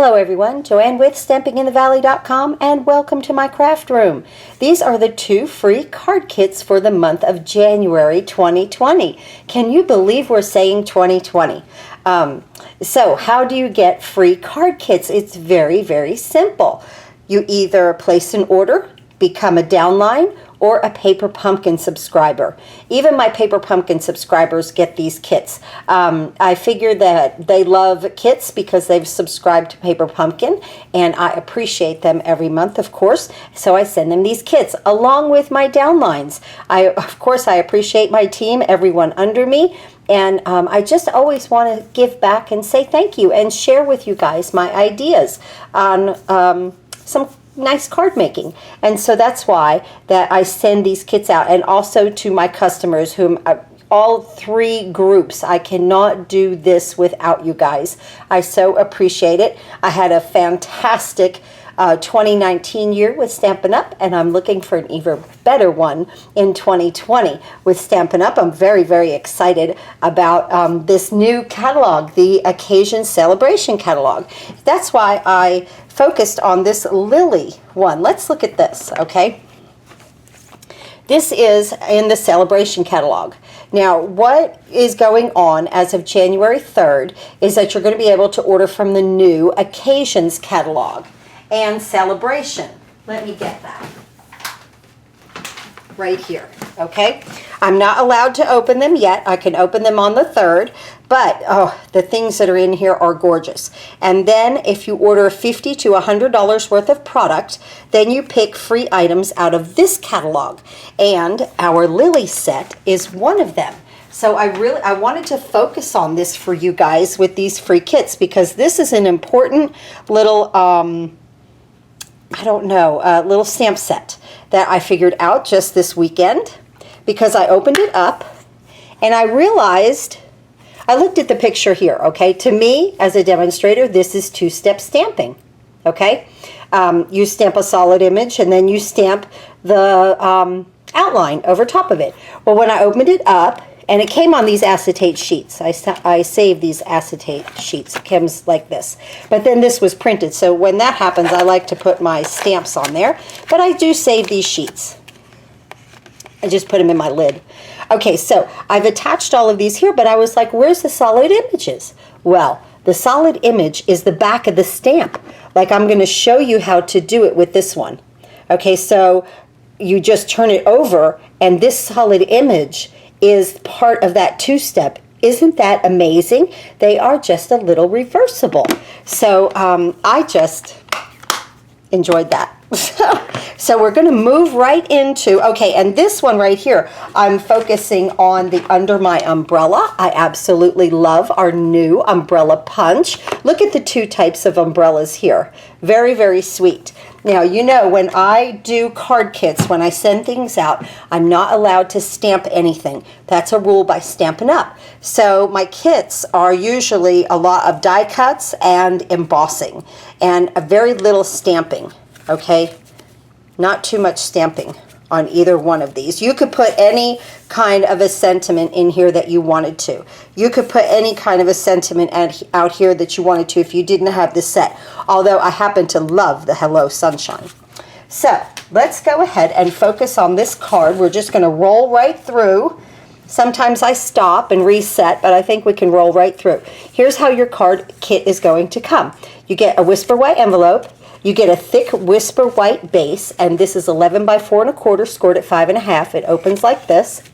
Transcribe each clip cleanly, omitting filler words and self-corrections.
Hello everyone, Joanne with StampingInTheValley.com and welcome to my craft room. These are the 2 free card kits for the month of January 2020. Can you believe we're saying 2020? So how do you get free card kits? It's very, very simple. You either place an order, become a downline, or a Paper Pumpkin subscriber. Even my Paper Pumpkin subscribers get these kits. I figure that they love kits because they've subscribed to Paper Pumpkin, and I appreciate them every month, of course, so I send them these kits along with my downlines. Of course, I appreciate my team, everyone under me, and I just always want to give back and say thank you and share with you guys my ideas on some nice card making. And so that's why that I send these kits out, and also to my customers, whom all 3 groups. I cannot do this without you guys. I so appreciate it. I had a fantastic 2019 year with Stampin' Up, and I'm looking for an even better one in 2020 with Stampin' Up. I'm very, very excited about this new catalog, the Occasion Celebration Catalog. That's why I focused on this Lily one. Let's look at this, okay? This is in the Celebration Catalog. Now, what is going on as of January 3rd is that you're going to be able to order from the new Occasions Catalog and Celebration. Let me get that right here, okay? I'm not allowed to open them yet. I can open them on the 3rd, but oh, the things that are in here are gorgeous. And then if you order $50 to $100 worth of product, then you pick free items out of this catalog. And our Lily set is one of them. So I wanted to focus on this for you guys with these free kits, because this is an important little I don't know, a little stamp set that I figured out just this weekend, because I opened it up and I realized, I looked at the picture here, okay? To me, as a demonstrator, this is 2-step stamping, okay? You stamp a solid image and then you stamp the outline over top of it. Well, when I opened it up, and it came on these acetate sheets. I saved these acetate sheets. It comes like this. But then this was printed. So when that happens, I like to put my stamps on there. But I do save these sheets. I just put them in my lid. Okay, so I've attached all of these here, but I was like, where's the solid images? Well, the solid image is the back of the stamp. Like, I'm going to show you how to do it with this one. Okay, so you just turn it over, and this solid image is part of that 2-step. Isn't that amazing? They are just a little reversible. So I just enjoyed that. So we're going to move right into, okay, and this one right here, I'm focusing on the Under My Umbrella. I absolutely love our new umbrella punch. Look at the 2 types of umbrellas here. Very, very sweet. Now, you know, when I do card kits, when I send things out, I'm not allowed to stamp anything. That's a rule by Stampin' Up. So my kits are usually a lot of die cuts and embossing, and a very little stamping, okay? Not too much stamping on either one of these. You could put any kind of a sentiment in here that you wanted to. You could put any kind of a sentiment out here that you wanted to if you didn't have this set. Although I happen to love the Hello Sunshine. So let's go ahead and focus on this card. We're just going to roll right through. Sometimes I stop and reset, but I think we can roll right through. Here's how your card kit is going to come. You get a Whisper White envelope. You get a thick Whisper White base, and this is 11 by 4 1/4, scored at 5 1/2. It opens like this.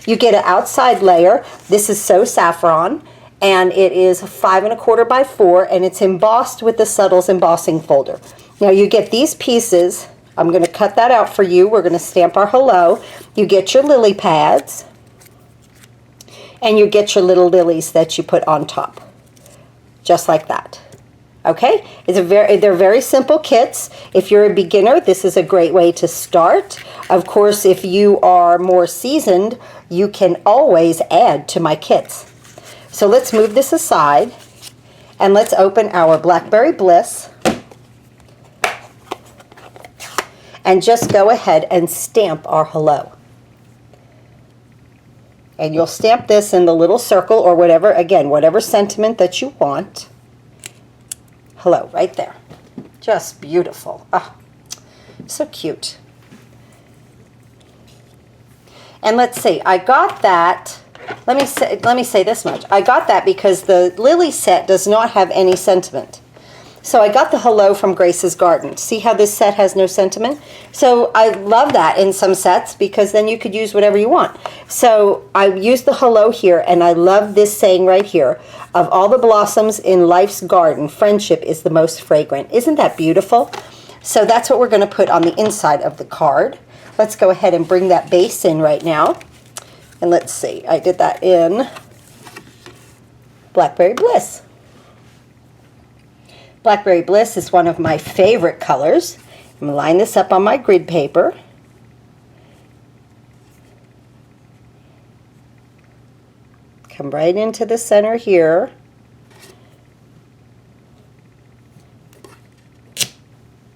You get an outside layer. This is So Saffron, and it is 5 1/4 by 4, and it's embossed with the Subtles embossing folder. Now you get these pieces. I'm going to cut that out for you. We're going to stamp our hello. You get your lily pads, and you get your little lilies that you put on top, just like that. Okay, they're very simple kits. If you're a beginner, this is a great way to start. Of course, if you are more seasoned, you can always add to my kits. So let's move this aside, and let's open our Blackberry Bliss, and just go ahead and stamp our hello. And you'll stamp this in the little circle or whatever, again, whatever sentiment that you want. hello right there. Just beautiful. Oh, so cute. And let's see, I got that, let me say this much. I got that because the Lily set does not have any sentiment. So I got the hello from Grace's Garden. See how this set has no sentiment? So I love that in some sets because then you could use whatever you want. So I used the hello here, and I love this saying right here. Of all the blossoms in life's garden, friendship is the most fragrant. Isn't that beautiful? So that's what we're going to put on the inside of the card. Let's go ahead and bring that base in right now. And let's see, I did that in Blackberry Bliss. Blackberry Bliss is one of my favorite colors. I'm going to line this up on my grid paper. Come right into the center here.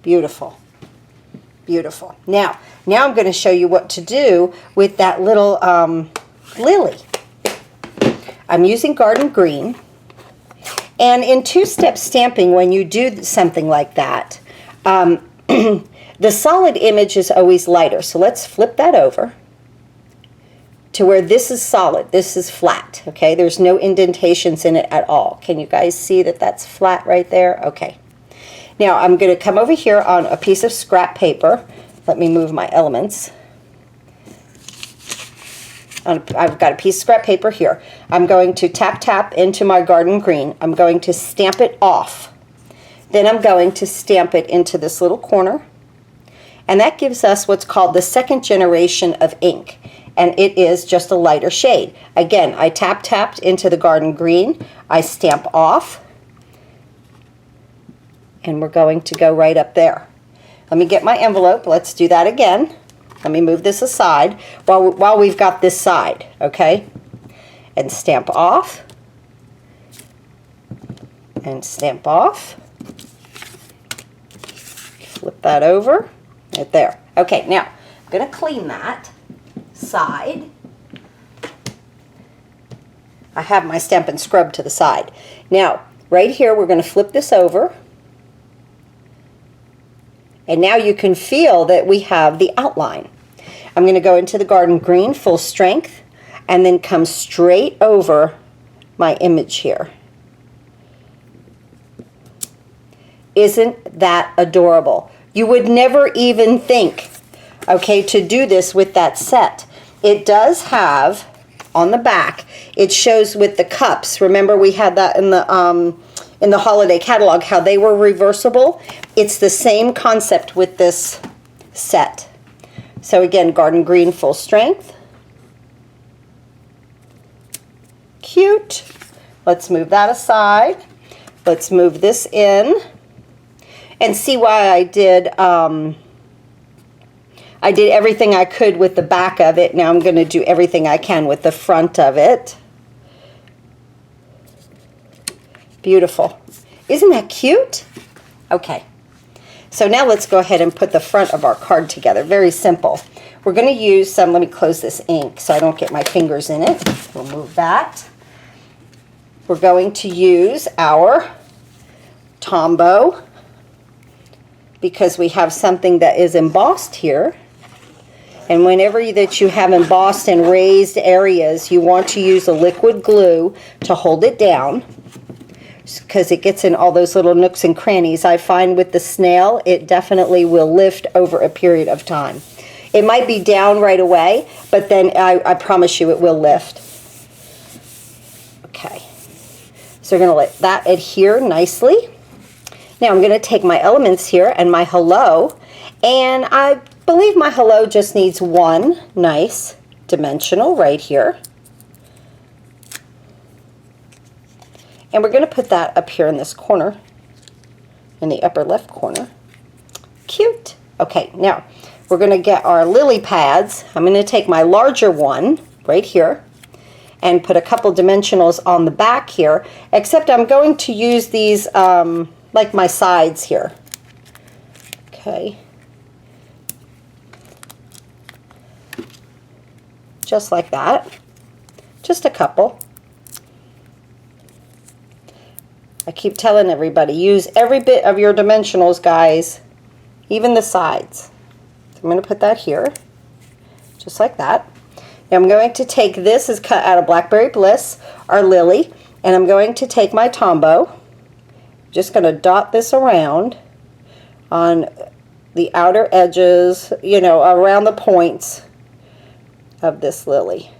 Beautiful. Beautiful. Now I'm going to show you what to do with that little lily. I'm using Garden Green. And in two-step stamping, when you do something like that, the solid image is always lighter. So let's flip that over to where this is solid, this is flat, okay? There's no indentations in it at all. Can you guys see that that's flat right there? Okay. Now I'm going to come over here on a piece of scrap paper. Let me move my elements. I've got a piece of scrap paper here. I'm going to tap into my Garden Green. I'm going to stamp it off. Then I'm going to stamp it into this little corner. And that gives us what's called the second generation of ink. And it is just a lighter shade. Again, I tapped into the Garden Green. I stamp off. And we're going to go right up there. Let me get my envelope. Let's do that again. Let me move this aside while we've got this side, okay? And stamp off. And stamp off. Flip that over. Right there. Okay, now I'm going to clean that side. I have my Stampin' Scrub to the side. Now, right here, we're going to flip this over. And now you can feel that we have the outline. I'm going to go into the Garden Green full strength and then come straight over my image here. Isn't that adorable? You would never even think, okay, to do this with that set. It does have, on the back, it shows with the cups. Remember we had that in the holiday catalog, how they were reversible. It's the same concept with this set. So again, Garden Green full strength. Cute. Let's move that aside. Let's move this in. And see why I did everything I could with the back of it. Now I'm going to do everything I can with the front of it. Beautiful. Isn't that cute? Okay. So now let's go ahead and put the front of our card together. Very simple. We're going to use some, let me close this ink so I don't get my fingers in it. We'll move that. We're going to use our Tombow because we have something that is embossed here. And whenever that you have embossed and raised areas, you want to use a liquid glue to hold it down, because it gets in all those little nooks and crannies. I find with the snail, it definitely will lift over a period of time. It might be down right away, but then I promise you it will lift. Okay, so we're going to let that adhere nicely. Now I'm going to take my elements here and my hello, and I believe my hello just needs one nice dimensional right here. And we're going to put that up here in this corner, in the upper left corner. Cute. Okay, now we're going to get our lily pads. I'm going to take my larger one right here and put a couple dimensionals on the back here, except I'm going to use these like my sides here. Okay. Just like that. Just a couple. I keep telling everybody, use every bit of your dimensionals, guys, even the sides. So I'm going to put that here, just like that. Now I'm going to take this, is cut out of Blackberry Bliss, our lily, and I'm going to take my Tombow, just going to dot this around on the outer edges, you know, around the points of this lily.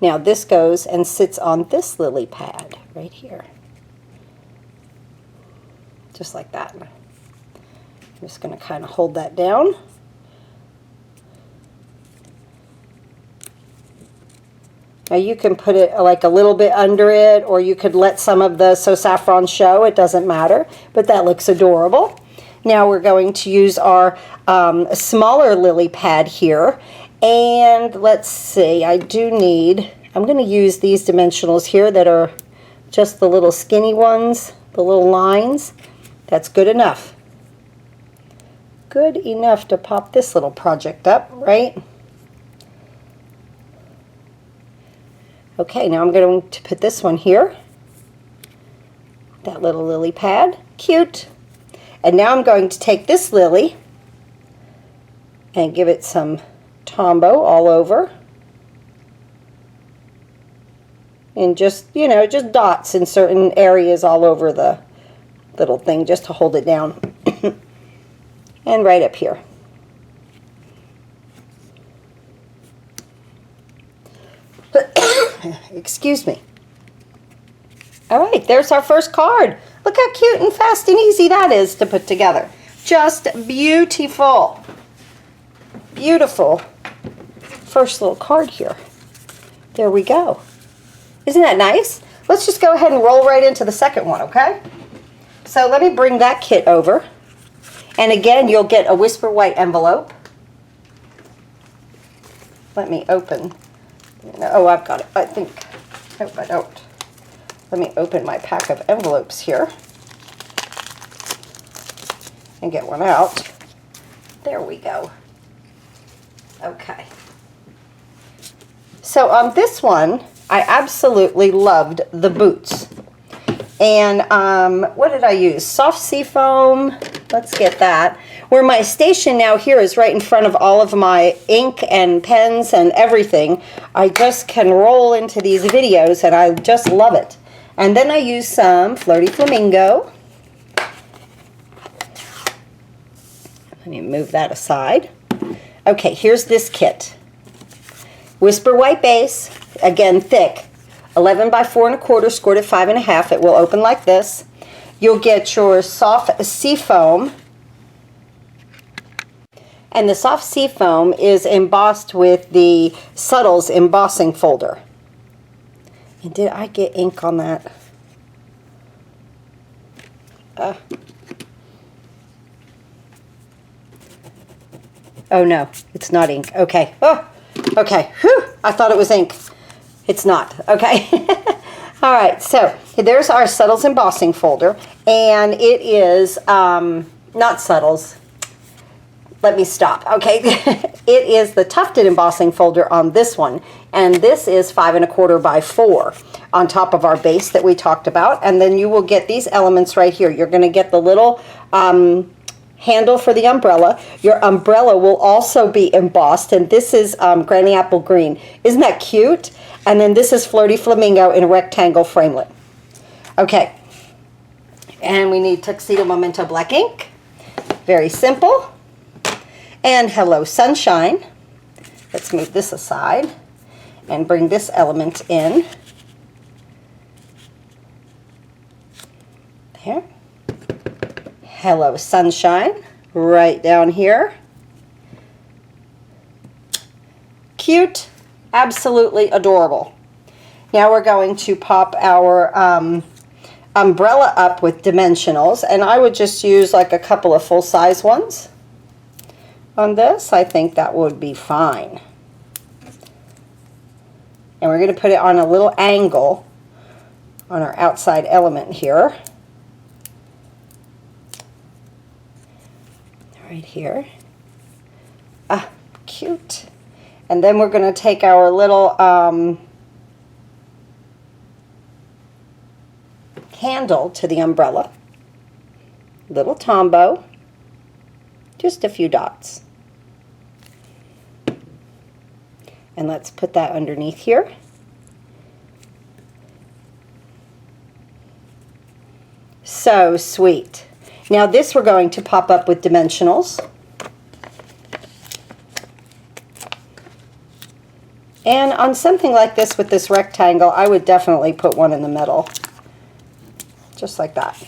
Now this goes and sits on this lily pad right here. Just like that. I'm just going to kind of hold that down. Now you can put it like a little bit under it, or you could let some of the So Saffron show. It doesn't matter, but that looks adorable. Now we're going to use our smaller lily pad here. And let's see, I'm going to use these dimensionals here that are just the little skinny ones, the little lines. That's good enough. Good enough to pop this little project up, right? Okay, now I'm going to put this one here. That little lily pad. Cute. And now I'm going to take this lily and give it some Tombow all over. And just, you know, just dots in certain areas all over the little thing just to hold it down. And right up here. Excuse me. All right, there's our first card. Look how cute and fast and easy that is to put together. Just beautiful. Beautiful first little card here. There we go. Isn't that nice? Let's just go ahead and roll right into the second one, okay? So let me bring that kit over. And again, you'll get a Whisper White envelope. Let me open. Oh, I've got it. I think. Nope, I don't. Let me open my pack of envelopes here and get one out. There we go. Okay. So on this one, I absolutely loved the boots. And what did I use? Soft seafoam. Let's get that. Where my station now here is right in front of all of my ink and pens and everything. I just can roll into these videos and I just love it. And then I use some Flirty Flamingo. Let me move that aside. Okay, here's this kit. Whisper White base, again thick, 11 by 4 1/4, scored at 5 1/2. It will open like this. You'll get your soft seafoam, and the soft seafoam is embossed with the Subtles embossing folder. And did I get ink on that? Oh no, it's not ink. Okay. Oh, okay. Whew. I thought it was ink. It's not. Okay. All right. So there's our Subtles embossing folder, and it is not Subtles. Let me stop. Okay. It is the tufted embossing folder on this one, and this is 5 1/4 by 4 on top of our base that we talked about. And then you will get these elements right here. You're going to get the little handle for the umbrella. Your umbrella will also be embossed, and this is Granny Apple Green. Isn't that cute? And then this is Flirty Flamingo in a rectangle framelit. Okay, and we need Tuxedo Memento black ink. Very simple. And Hello Sunshine. Let's move this aside and bring this element in. There. Hello Sunshine, right down here. Cute, absolutely adorable. Now we're going to pop our umbrella up with dimensionals, and I would just use like a couple of full-size ones on this. I think that would be fine. And we're going to put it on a little angle on our outside element here. Right here. Ah, cute. And then we're going to take our little handle to the umbrella, little Tombow, just a few dots. And let's put that underneath here. So sweet. Now this we're going to pop up with dimensionals. And on something like this with this rectangle, I would definitely put one in the middle. Just like that.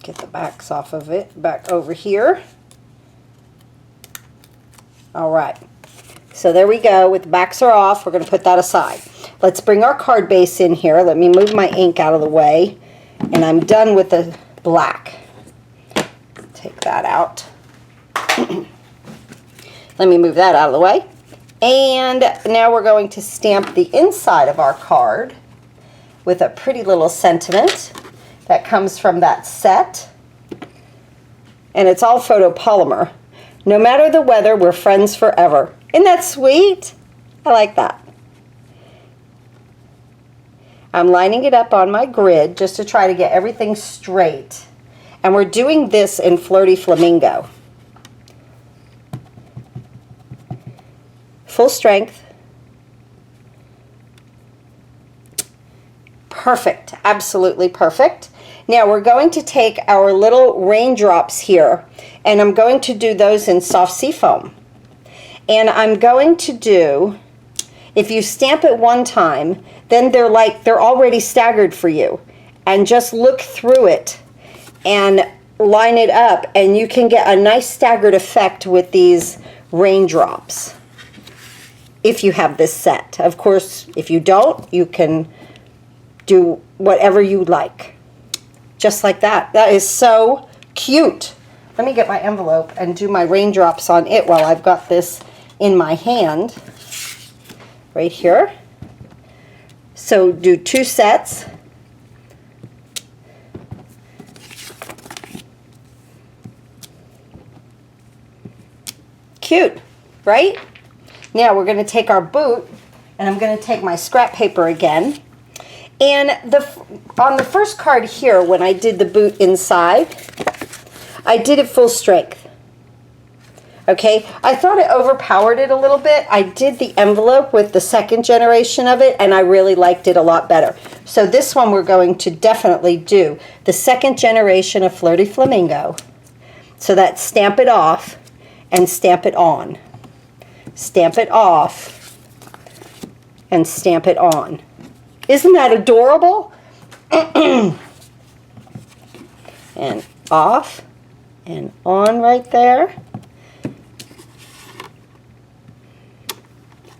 Get the backs off of it, back over here. All right. So there we go, with the backs are off, we're going to put that aside. Let's bring our card base in here. Let me move my ink out of the way. And I'm done with the black. Take that out. Let me move that out of the way. And now we're going to stamp the inside of our card with a pretty little sentiment that comes from that set. And it's all photopolymer. No matter the weather, we're friends forever. Isn't that sweet? I like that. I'm lining it up on my grid just to try to get everything straight. And we're doing this in Flirty Flamingo. Full strength. Perfect, absolutely perfect. Now we're going to take our little raindrops here, and I'm going to do those in soft seafoam. And I'm going to do, if you stamp it one time, then they're already staggered for you. And just look through it and line it up, and you can get a nice staggered effect with these raindrops if you have this set. Of course, if you don't, you can do whatever you like. Just like that. That is so cute. Let me get my envelope and do my raindrops on it while I've got this in my hand right here. So do 2 sets. Cute, right? Now we're going to take our boot, and I'm going to take my scrap paper again. And on the first card here, when I did the boot inside, I did it full strength. Okay, I thought it overpowered it a little bit. I did the envelope with the second generation of it, and I really liked it a lot better. So this one we're going to definitely do the second generation of Flirty Flamingo. So that's stamp it off and stamp it on. Stamp it off and stamp it on. Isn't that adorable? And off and on right there.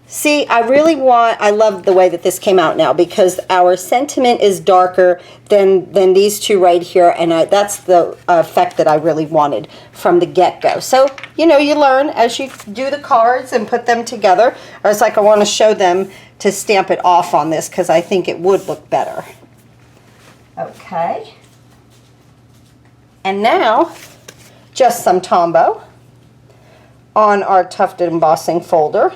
See, I love the way that this came out now, because our sentiment is darker than these two right here, and that's the effect that I really wanted from the get-go. So, you know, you learn as you do the cards and put them together. I was like, I want to show them to stamp it off on this because I think it would look better. Okay. And now, just some Tombow on our tufted embossing folder.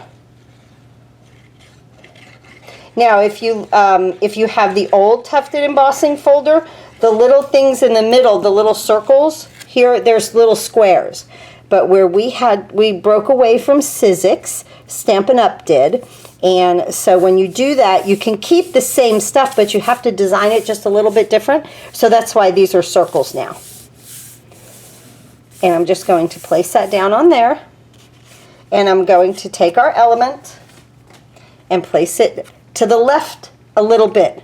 Now, if you have the old tufted embossing folder, the little things in the middle, the little circles, here there's little squares. But where we broke away from Sizzix, Stampin' Up did, and so when you do that, you can keep the same stuff, but you have to design it just a little bit different. So that's why these are circles now. And I'm just going to place that down on there, and I'm going to take our element and place it to the left a little bit,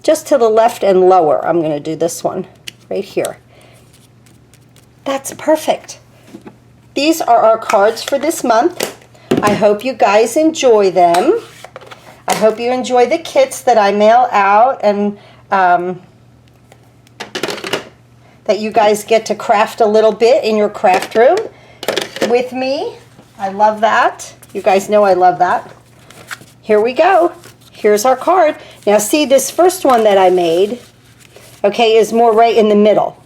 just to the left and lower. I'm going to do this one right here. That's perfect. These are our cards for this month. I hope you guys enjoy them. I hope you enjoy the kits that I mail out, and that you guys get to craft a little bit in your craft room with me. I love that. You guys know I love that. Here we go. Here's our card. Now see, this first one that I made, okay, is more right in the middle.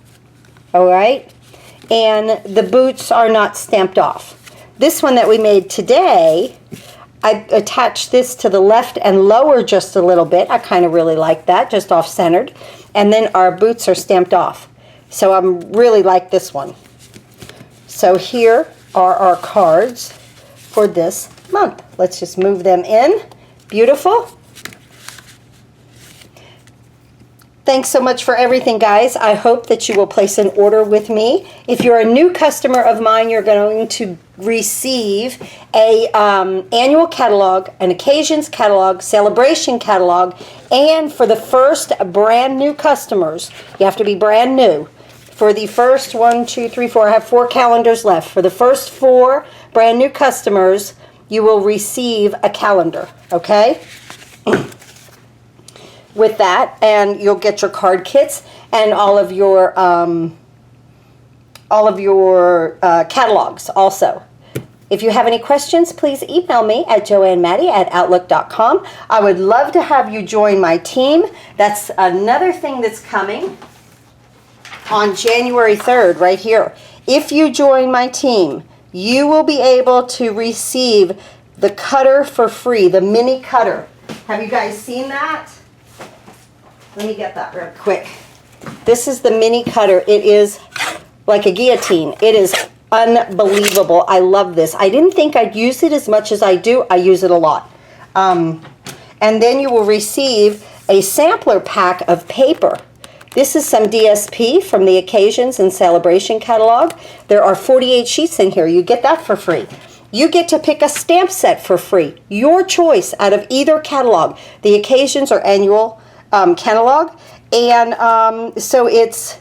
All right? And the boots are not stamped off. This one that we made today, I attached this to the left and lower just a little bit. I kind of really like that, just off-centered. And then our boots are stamped off. So I really like this one. So here are our cards for this month. Let's just move them in. Beautiful. Thanks so much for everything, guys. I hope that you will place an order with me. If you're a new customer of mine, you're going to receive a annual catalog, an occasions catalog, celebration catalog, and for the first brand new customers, you have to be brand new. For the first 1, 2, 3, 4, I have 4 calendars left. For the first 4 brand new customers, you will receive a calendar, okay? With that, and you'll get your card kits and all of your catalogs also. If you have any questions, please email me at joannemaddie@outlook.com. I would love to have you join my team. That's another thing that's coming on January 3rd, right here. If you join my team, you will be able to receive the cutter for free, the mini cutter. Have you guys seen that? Let me get that real quick. This is the mini cutter. It is like a guillotine. It is unbelievable. I love this. I didn't think I'd use it as much as I do. I use it a lot. And then you will receive a sampler pack of paper. This is some DSP from the Occasions and Celebration catalog. There are 48 sheets in here. You get that for free. You get to pick a stamp set for free. Your choice out of either catalog. The Occasions or Annual catalog, and so it's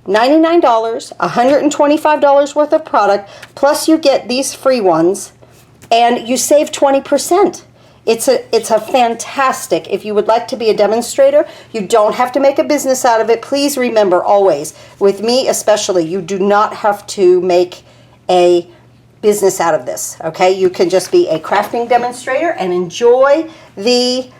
$99, $125 worth of product, plus you get these free ones, and you save 20%. It's a fantastic. If you would like to be a demonstrator, you don't have to make a business out of it. Please remember always, with me especially, you do not have to make a business out of this, okay? You can just be a crafting demonstrator and enjoy the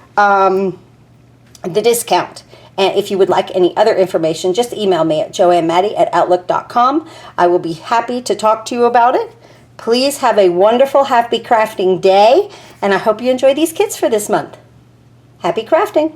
discount. And if you would like any other information, just email me at joannemaddie@outlook.com. I will be happy to talk to you about it. Please have a wonderful, happy crafting day, and I hope you enjoy these kits for this month. Happy crafting!